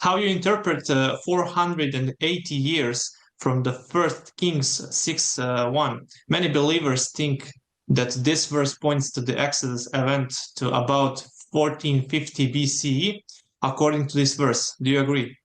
how you interpret 480 years from the first Kings 6:1. Many believers think that this verse points to the Exodus event to about 1450 BCE, according to this verse. Do you agree?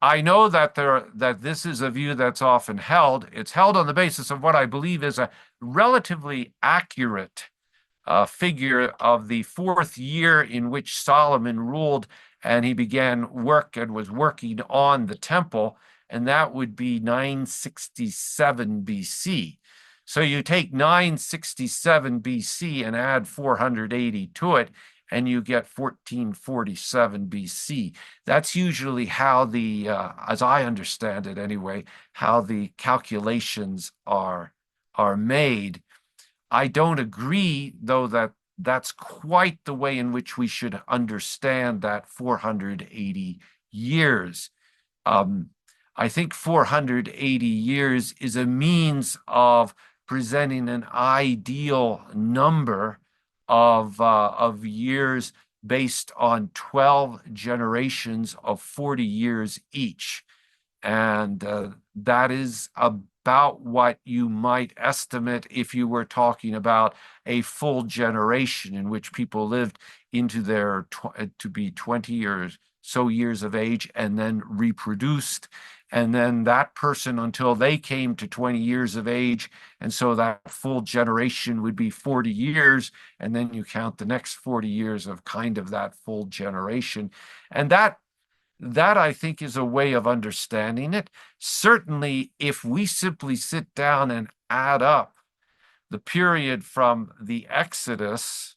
I know that this is a view that's often held. It's held on the basis of what I believe is a relatively accurate figure of the fourth year in which Solomon ruled, and he began work and was working on the temple, and that would be 967 BC. So you take 967 BC and add 480 to it, and you get 1447 BC. That's usually how as I understand it anyway, how the calculations are made. I don't agree, though, that that's quite the way in which we should understand that 480 years. I think 480 years is a means of presenting an ideal number of years based on 12 generations of 40 years each. And that is about what you might estimate if you were talking about a full generation in which people lived into their to be 20 or so years of age and then reproduced. And then that person until they came to 20 years of age. And so that full generation would be 40 years. And then you count the next 40 years of kind of that full generation. And that I think is a way of understanding it. Certainly, if we simply sit down and add up the period from the Exodus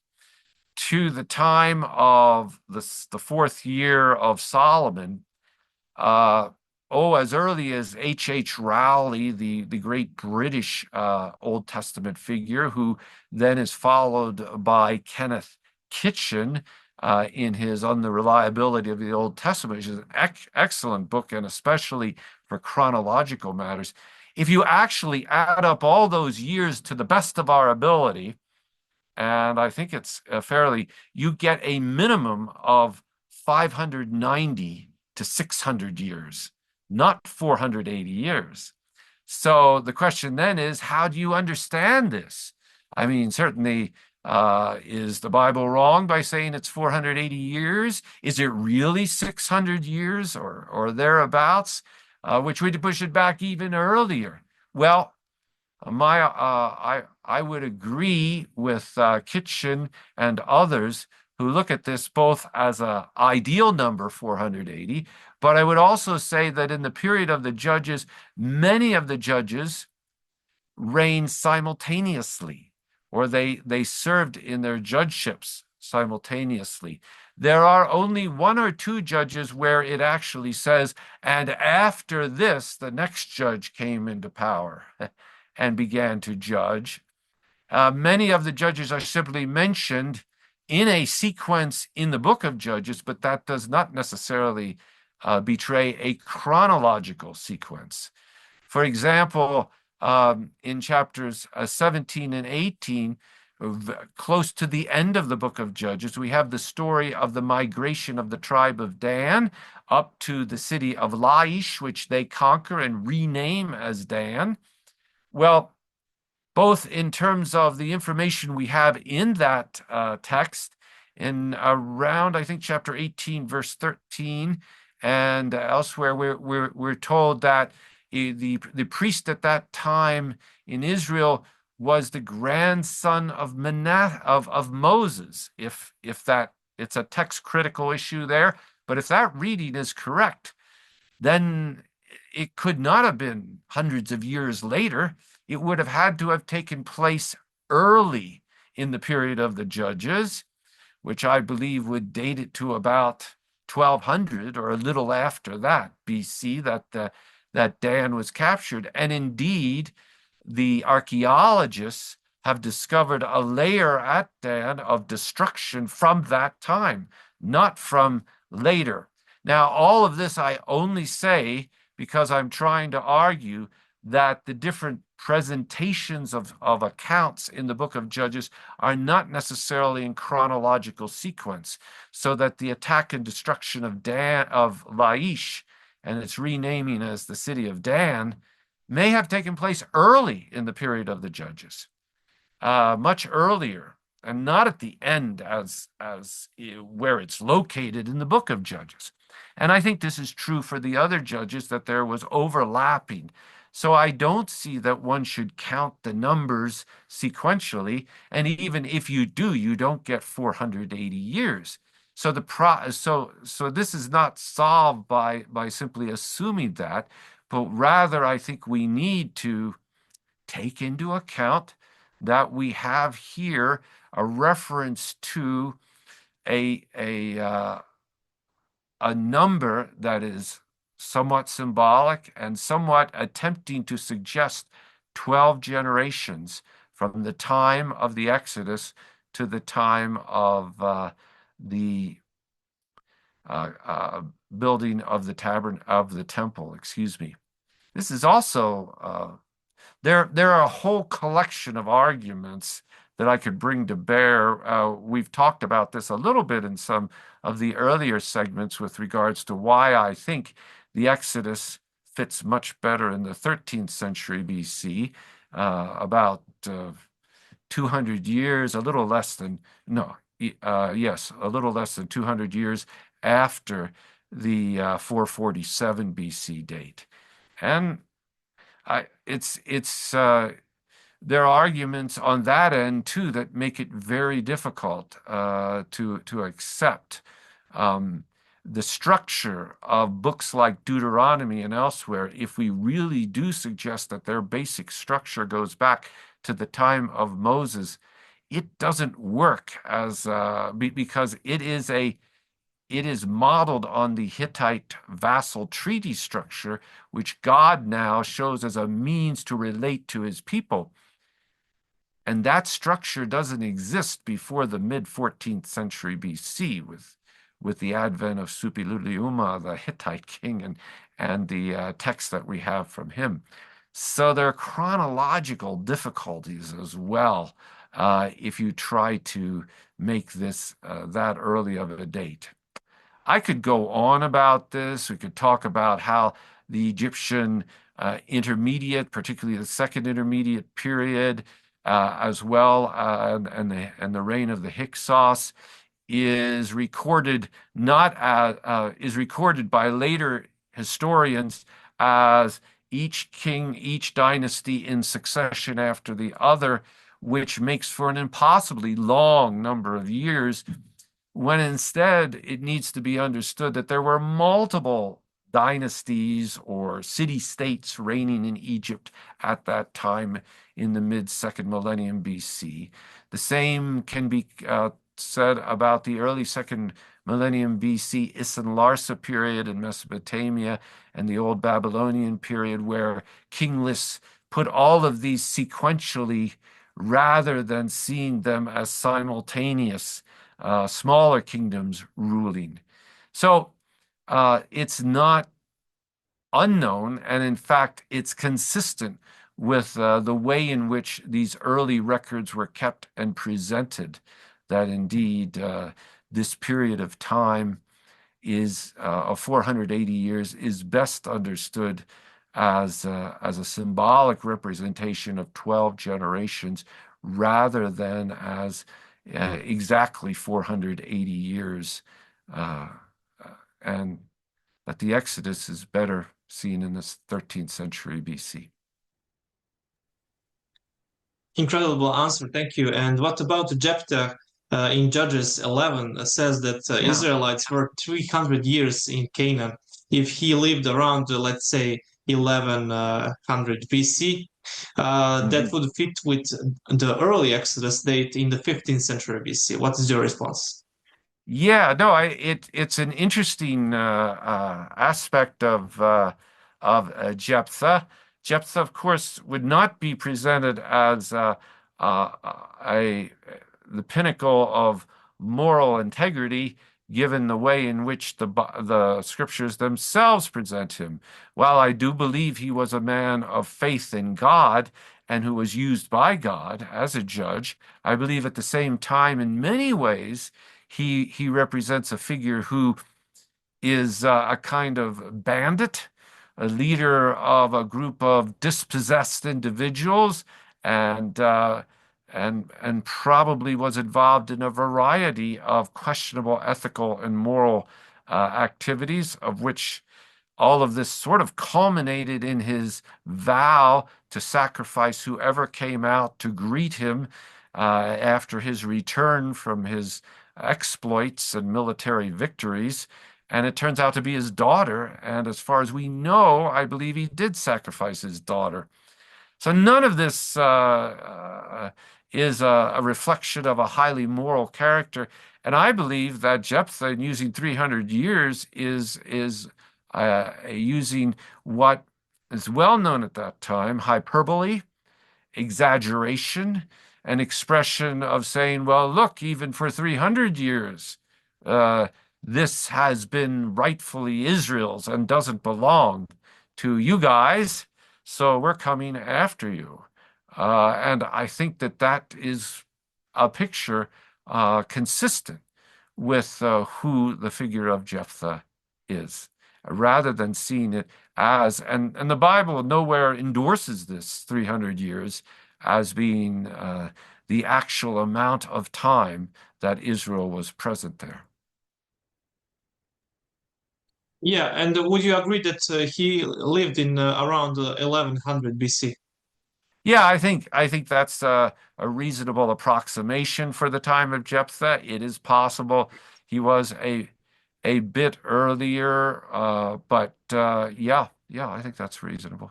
to the time of the fourth year of Solomon, as early as H.H. Rowley, the great British Old Testament figure, who then is followed by Kenneth Kitchen in his On the Reliability of the Old Testament, which is an excellent book, and especially for chronological matters. If you actually add up all those years to the best of our ability, and I think it's you get a minimum of 590 to 600 years, not 480 years. So the question then is, how do you understand this? I mean, certainly, is the Bible wrong by saying it's 480 years? Is it really 600 years or thereabouts? Which would push it back even earlier. Well, I would agree with Kitchen and others who look at this both as an ideal number, 480, but I would also say that in the period of the judges, many of the judges reigned simultaneously, or they served in their judgeships simultaneously. There are only one or two judges where it actually says, and after this, the next judge came into power and began to judge. Many of the judges are simply mentioned in a sequence in the book of Judges, but that does not necessarily betray a chronological sequence. For example, in chapters 17 and 18, close to the end of the book of Judges, we have the story of the migration of the tribe of Dan up to the city of Laish, which they conquer and rename as Dan. Well, both in terms of the information we have in that text, in around, I think, chapter 18, verse 13, and elsewhere, we're told that the priest at that time in Israel was the grandson of Moses. If that, it's a text critical issue there, but if that reading is correct, then it could not have been hundreds of years later. It would have had to have taken place early in the period of the judges, which I believe would date it to about 1200 or a little after that BC, that Dan was captured. And indeed, the archaeologists have discovered a layer at Dan of destruction from that time, not from later. Now, all of this I only say because I'm trying to argue that the different presentations of accounts in the book of Judges are not necessarily in chronological sequence, so that the attack and destruction of Laish and its renaming as the city of Dan may have taken place early in the period of the Judges, much earlier, and not at the end as where it's located in the book of Judges. And I think this is true for the other judges, that there was overlapping. So I don't see that one should count the numbers sequentially. And even if you do, you don't get 480 years. So so this is not solved by simply assuming that, but rather I think we need to take into account that we have here a reference to a number that is somewhat symbolic and somewhat attempting to suggest 12 generations from the time of the Exodus to the time of the building of the temple. Excuse me. This is also there are a whole collection of arguments that I could bring to bear. We've talked about this a little bit in some of the earlier segments with regards to why I think the Exodus fits much better in the 13th century BC, about 200 years, a little less than 200 years after the 447 BC date. And there are arguments on that end too that make it very difficult to accept. The structure of books like Deuteronomy and elsewhere, if we really do suggest that their basic structure goes back to the time of Moses, it doesn't work because it is modeled on the Hittite vassal treaty structure, which God now shows as a means to relate to his people. And that structure doesn't exist before the mid-14th century BC with the advent of Suppiluliuma, the Hittite king, and the text that we have from him. So there are chronological difficulties as well if you try to make this that early of a date. I could go on about this. We could talk about how the Egyptian intermediate, particularly the second intermediate period, as well, and the reign of the Hyksos, is recorded is recorded by later historians as each king, each dynasty in succession after the other, which makes for an impossibly long number of years, when instead it needs to be understood that there were multiple dynasties or city-states reigning in Egypt at that time in the mid-second millennium BC. The same can be said about the early second millennium BC Isan-Larsa period in Mesopotamia and the Old Babylonian period, where kingless put all of these sequentially rather than seeing them as simultaneous smaller kingdoms ruling. So it's not unknown, and in fact, it's consistent with the way in which these early records were kept and presented, that indeed this period of time of 480 years is best understood as a symbolic representation of 12 generations rather than as exactly 480 years, and that the Exodus is better seen in this 13th century BC. Incredible answer, thank you. And what about Jephthah in Judges 11 says that Israelites were 300 years in Canaan. If he lived around, let's say, 1100 BC, that would fit with the early Exodus date in the 15th century BC. What is your response? Yeah, no, it's an interesting aspect of Jephthah. Jephthah, of course, would not be presented as the pinnacle of moral integrity given the way in which the scriptures themselves present him. While I do believe he was a man of faith in God and who was used by God as a judge, I believe at the same time, in many ways, he represents a figure who is a kind of bandit, a leader of a group of dispossessed individuals, and and probably was involved in a variety of questionable ethical and moral activities, of which all of this sort of culminated in his vow to sacrifice whoever came out to greet him after his return from his exploits and military victories. And it turns out to be his daughter. And as far as we know, I believe he did sacrifice his daughter. So none of this is a reflection of a highly moral character. And I believe that Jephthah, in using 300 years, is using what is well known at that time, hyperbole, exaggeration, an expression of saying, well, look, even for 300 years, uh, this has been rightfully Israel's and doesn't belong to you guys, so we're coming after you. And I think that that is a picture consistent with who the figure of Jephthah is, rather than seeing it as, and the Bible nowhere endorses this 300 years as being the actual amount of time that Israel was present there. Yeah, and would you agree that he lived in around 1100 BC? Yeah, I think that's a reasonable approximation for the time of Jephthah. It is possible he was a bit earlier, but yeah, I think that's reasonable.